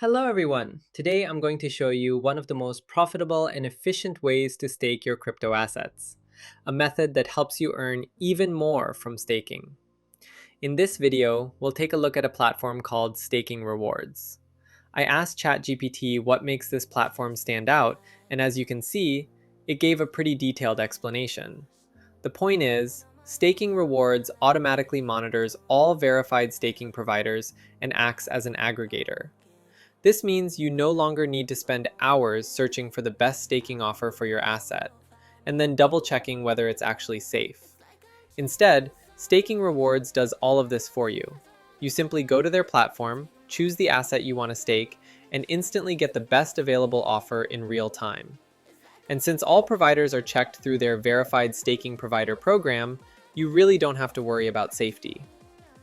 Hello everyone! Today I'm going to show you one of the most profitable and efficient ways to stake your crypto assets, a method that helps you earn even more from staking. In this video, we'll take a look at a platform called Staking Rewards. I asked ChatGPT what makes this platform stand out, and as you can see, it gave a pretty detailed explanation. The point is, Staking Rewards automatically monitors all verified staking providers and acts as an aggregator. This means you no longer need to spend hours searching for the best staking offer for your asset, and then double checking whether it's actually safe. Instead, Staking Rewards does all of this for you. You simply go to their platform, choose the asset you want to stake, and instantly get the best available offer in real time. And since all providers are checked through their verified staking provider program, you really don't have to worry about safety.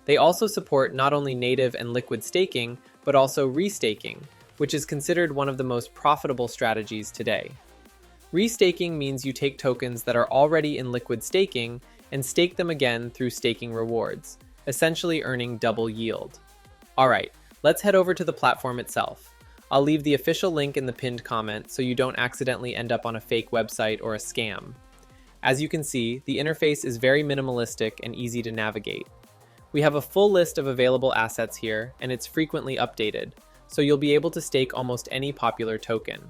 They also support not only native and liquid staking, but also restaking, which is considered one of the most profitable strategies today. Restaking means you take tokens that are already in liquid staking and stake them again through Staking Rewards, essentially earning double yield. Alright, let's head over to the platform itself. I'll leave the official link in the pinned comment so you don't accidentally end up on a fake website or a scam. As you can see, the interface is very minimalistic and easy to navigate. We have a full list of available assets here, and it's frequently updated, so you'll be able to stake almost any popular token.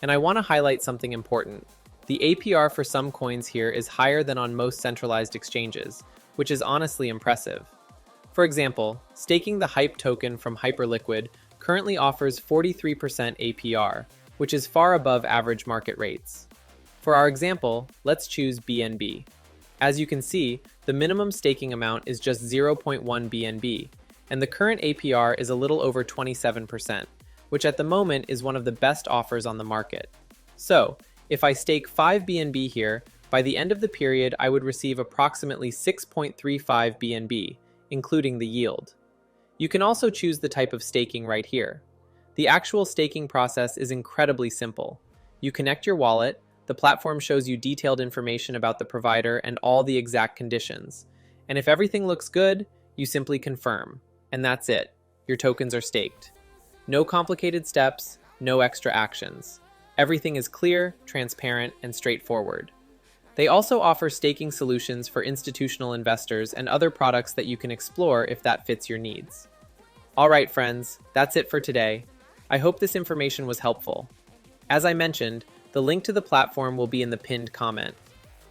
And I want to highlight something important. The APR for some coins here is higher than on most centralized exchanges, which is honestly impressive. For example, staking the HYPE token from Hyperliquid currently offers 43% APR, which is far above average market rates. For our example, let's choose BNB. As you can see, the minimum staking amount is just 0.1 BNB, and the current APR is a little over 27%, which at the moment is one of the best offers on the market. So, if I stake 5 BNB here, by the end of the period I would receive approximately 6.35 BNB, including the yield. You can also choose the type of staking right here. The actual staking process is incredibly simple. You connect your wallet. The platform shows you detailed information about the provider and all the exact conditions. And if everything looks good, you simply confirm. And that's it. Your tokens are staked. No complicated steps, no extra actions. Everything is clear, transparent, and straightforward. They also offer staking solutions for institutional investors and other products that you can explore if that fits your needs. Alright friends, that's it for today. I hope this information was helpful. As I mentioned, the link to the platform will be in the pinned comment.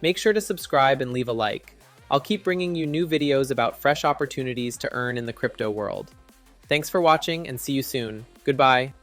Make sure to subscribe and leave a like. I'll keep bringing you new videos about fresh opportunities to earn in the crypto world. Thanks for watching and see you soon. Goodbye.